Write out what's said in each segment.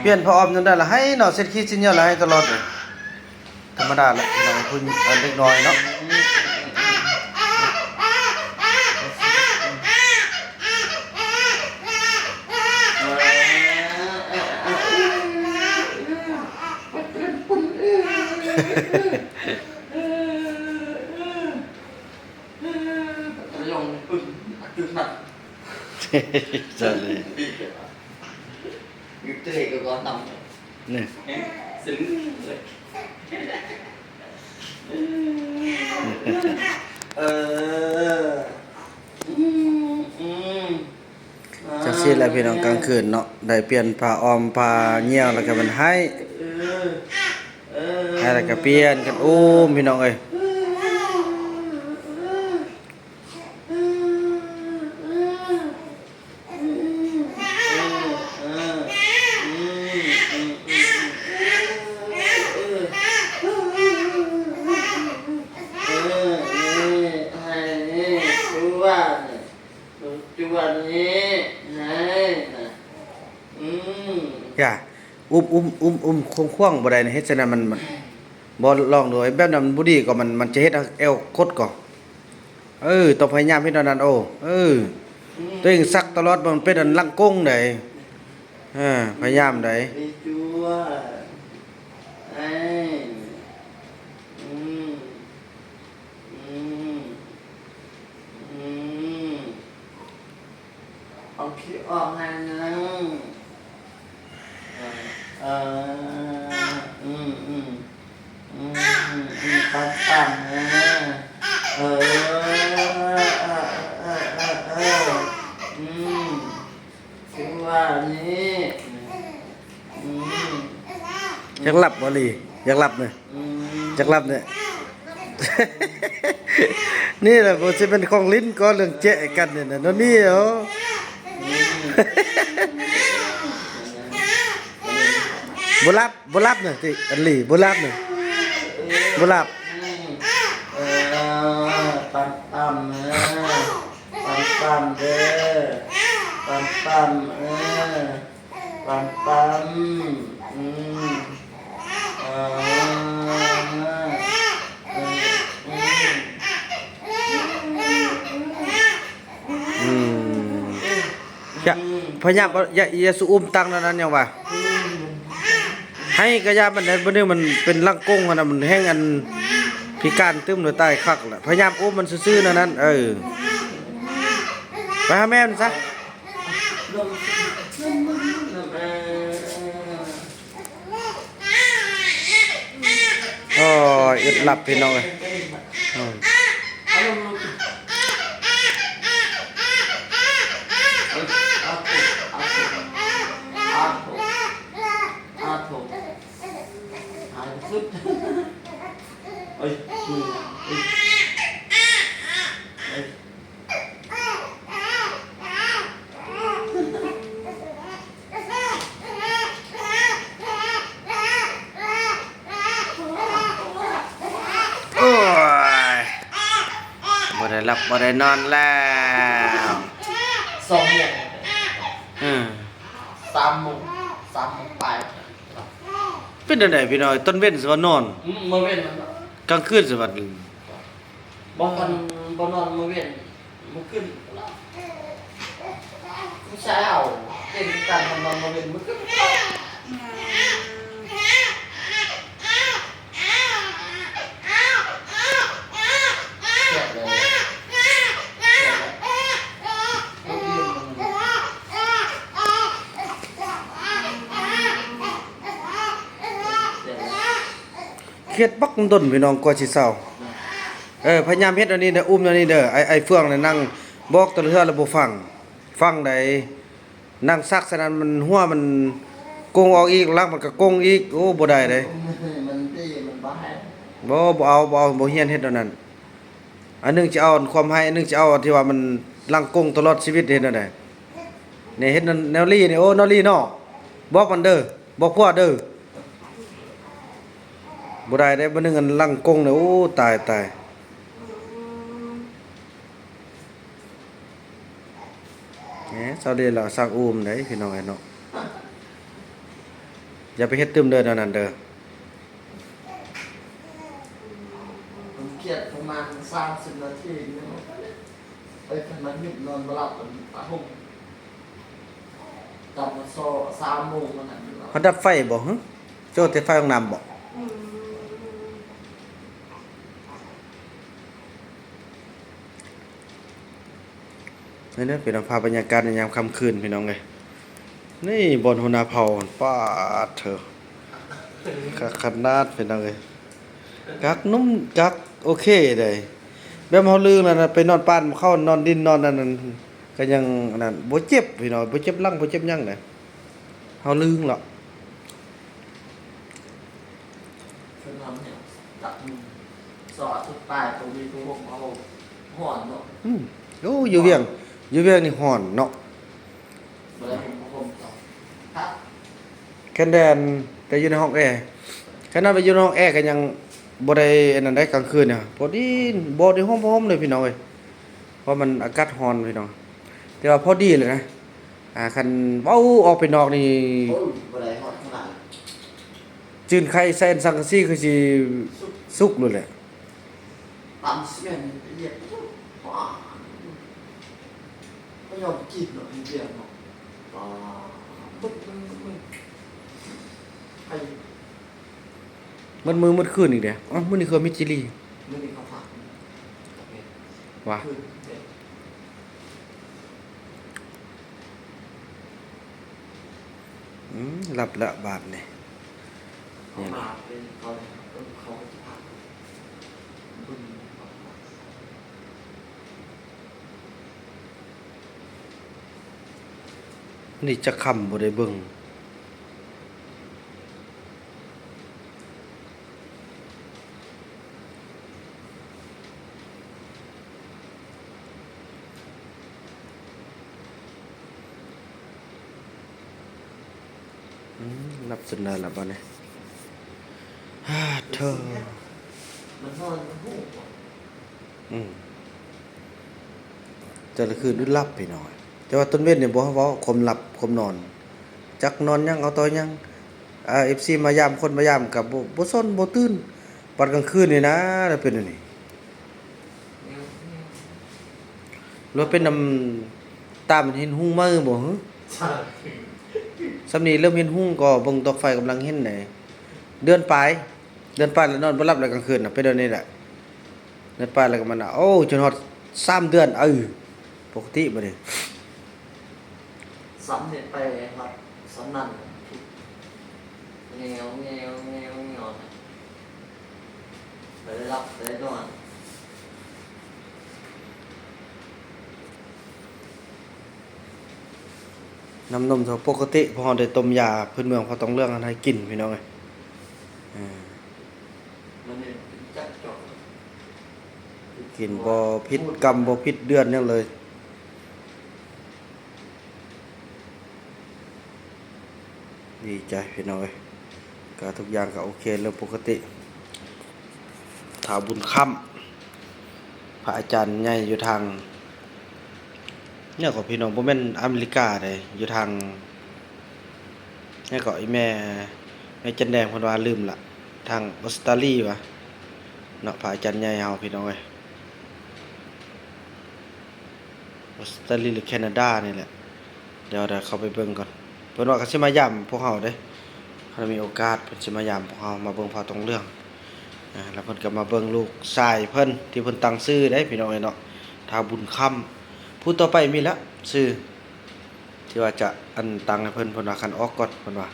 เปลี่ยนพอออมจนได้ละให้เนาะเซ็ตขี้ชิ้นเดียวละให้ตลอดเลยธรรมดาละน้องคุณเล็กน้อยเนาะลงปึ้งจุดหนักจะเลย ยึดเตะก็ก้อนดำนี่ซึ้งเลยจะเสียอะไรพี่น้องกลางคืนเนาะได้เปลี่ยนผ้าออมผ้าเหี่ยวแล้วก็มันให้แล้วก็เปลี่ยนกันโอ้มพี่น้องเอ้ยอย่าคว่ำบ่ได้เฮ็ดซะนั้นมันบ่ลองดูไอ้แบบนั้นบ่ดีก็มันจะเฮ็ดเอวคดก่อต้องพยายามเฮ็ดอันนั้นตัวเองซักตลอดมันเป็นอันลังกงได้พยายามได้เอาขี้ออกให้นะปั่นนะคือว่านี่อยากหลับบ่ลีอยากหลับเนี่ยอยากหลับเนี่ยนี่แหละบ่สิเป็นของลิ้นก็เรื่องแจ๊กันเนี่ยนะนี่เหรอบ่รับเนี่ยติอันลีบ่รับเนี่ยบ่รับปั่นนะปั่นเด้อปั่นปั่นพยายามอย่าสูมตังนั้นยังว่าให้กระยามันได้บ่นึงมันเป็นลังกงมันน่ะมันแห้งอันพิการตึ้มหรือตายคักล่ะพยายามอุ้มมันซื่อๆนั้นไปหาแม่มันซะโอ้ยอึดหลับพี่น้องเอ้ยบ่ได้หลับบ่ได้นอนแล้ว2 โมง3 โมงไปเป็นจังได๋พี่น้อยต้นเว้นสิว่านอนมื้อเว้นมันกลางคืนสิว่าบ่นอนมื้อเว้นมื้อคืนผู้ชายเอาเป็นการทำนอนมื้อเว้นมื้อคืนเครียดบักดนพี่น้องกว่าสิเศร้าพยายามเฮ็ดอันนี้เด้ออุ้มอันนี้เด้อไอ้เฟืองน่ะนั่งบอกตะเทื่อแล้วบ่ฟังได้นั่งซักซะนั้นมันหัวมันกงออกอีกลักมันก็กงอีกโอ้บ่ได้เด้มันตีมันบ่ให้บ่เอาบ่เฮียนเฮ็ดอันนั้นอันนึงจะเอาความให้อันนึงจะเอาที่ว่ามันลังกงตลอดชีวิตเฮ็ดนั่นได้นี่เฮ็ดแนวลี่นี่โอ้แนวลี่เนาะบอกมันเด้อบอกพ่อเด้อบ่ได้ได้บ่นึงอันลังกงเนี่ยโอ้ตายแหมเซาเดล่ะซักอูมได้พี่น้องไอ้เนาะ อย่าไปเฮ็ดตึมเด้อนั่นเด้อ ผมเครียดประมาณ30 นาทีเนี่ยไปทำมันหยุดนอนบ่หลับเป็นตาหุ่มกลับมาโซ่3 โมงแล้วนั่นอยู่แล้ว เขาดับไฟบ่ฮะโจ้แต่ไฟห้องน้ำบ่นี่เด้อเป็นภาพบรรยากาศในยามค่ำคืนพี่น้องเอ้ยนี่บอนหัวหน้าเผ่าป้าดเถอะคักขนาดพี่น้องเอ้ยกักนุ่มกักโอเคเลยแบบเฮาลือนั่นน่ะไปนอนบ้านเข้านอนดินนอนนั่นก็ยังอันนั้นบ่เจ็บพี่น้องบ่เจ็บหลังบ่เจ็บหยังเลยเฮาลืงหรอก คือทำเนี่ยตัดสอดทุกปลายตรงนี้ตรงผมเอาห่อนเนาะ โอ้อยู่เวียงนี่ฮ้อนเนาะ เวลาผมต่อครับ แค่แดนแต่อยู่ในห้องแอร์ขนาดไปอยู่ในห้องแอร์ก็ยังบ่ได้อันนั้นได้กลางคืนเนี่ยพอดีบ่ได้ฮ้อมๆเลยพี่น้องเอ้ยเพราะมันอากาศร้อนพี่น้องแต่ว่าพอดีเลยนะคันเว้าออกไปนอกนี่ โอ้ยเวลาห่อนขนาด จืนไข่ใส่อันสังกะสีคือสิสุกเลยแหละ ปั๊มซีเมนต์เหยียบว้าไม่ยอมกินหรอกเหยียบเนาะว้าบึ้งไป มันมือมันคืนอีกเด้อ๋อมื้อนี้คือมิจิลี ไม่มีข้าวผัด ว่ะ คือเด็ก หลับละบาดนี่ เขามาเป็นเขาเขาจะผัดบึ้ง นี่จะค่ำบ่ได้เบิ่งหลับจนได้ละบัดนี้เธอ มันนอนมันหู แต่ละคืนนึกหลับไปหน่อย แต่ว่าต้นเว้นเนี่ยบ่เว้าคมหลับคมนอน จักนอนยังเอาต่อยังFC มายามคนมายามกับบ่ซนบ่ตื่นปัดกลางคืนนี่นะแล้วเป็นอันนี้หรือว่าเป็นตามันเห็นหุ้งมือบ่ฮึ ใช่ สำนี้เริ่มเห็นหุ้งก็เบิ่งตกไฟกำลังเห็นได้เดือนปลายแล้วนอนบ่หลับแล้วกลางคืนน่ะเป็นเดี๋ยวนี้แหละเดือนปลายแล้วก็มันโอ้จนฮอด3 เดือนปกติบ่ได้ ซ้ำเนี่ยไปครับซ้ำนั่นเงี้ยวไปได้รับไปได้นอน น้ำนมเท่าปกติพอเราได้ต้มยาพื้นเมืองพอต้องเรื่องอันให้กินพี่น้องเอ้ย มันเนี่ยจัดจบ กินบ่พิษกรรมบ่พิษเดือนหยังเลยดีใจพี่น้องเอ้ยก็ทุกอย่างก็โอเคเรื่องปกติท้าวบุญค่ำพระอาจารย์ใหญ่อยู่ทางเนี่ยก็พี่น้องบ่แม่นอเมริกาเด้อยู่ทางเนี่ยก็ไอ้แม่จันแดงเพิ่นว่าลืมละทางออสเตรเลียวะเนาะพระอาจารย์ใหญ่เฮาพี่น้องเอ้ยออสเตรเลียหรือแคนาดานี่แหละเดี๋ยวเข้าไปเบิ่งก่อนเพิ่นว่าเขาสิมาย้ำพวกเฮาเด้ถ้ามีโอกาสเพิ่นสิมาย้ำพวกเฮามาเบิ่งพาตรงเรื่องแล้วเพิ่นก็มาเบิ่งลูกชายเพิ่นที่เพิ่นตั้งชื่อได้พี่น้องเอ้ยเนาะท้าวบุญค่ำผู้ต่อไปมีแล้วชื่อที่ว่าจะอันตั้งให้เพิ่นว่าคันออกก่อนเพิ่นว่า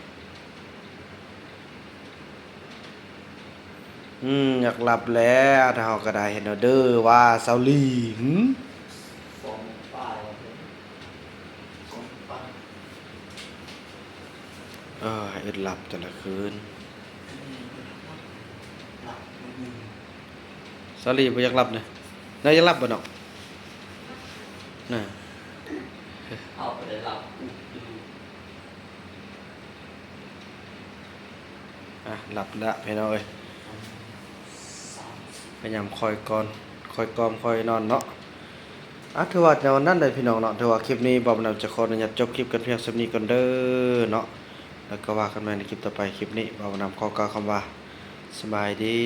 อยากหลับแล้วถ้าเฮาก็ได้เห็นแล้วเด้อว่าเซาลีสองปลายสองปลาย เอ็ดหลับแต่ละคืน หลับไม่มี เซาลีบ่อยากหลับเนี่ยนายอยากหลับบ่เนาะน่ะ เอาไปได้หลับ หลับละพี่น้องเอ้ยพยายามคอยก่อนคอยกอมคอยนอนเนาะถือว่าแนวนั้นเลยพี่น้องเนาะถือว่าคลิปนี้บ่าวเราจะขออนุญาตจบคลิปกันเพียงเท่านี้ก่อนเด้อเนาะ แล้วก็ว่ากันใหม่ในคลิปต่อไปคลิปนี้บ่าวนำขอกล่าวคำว่าสบายดี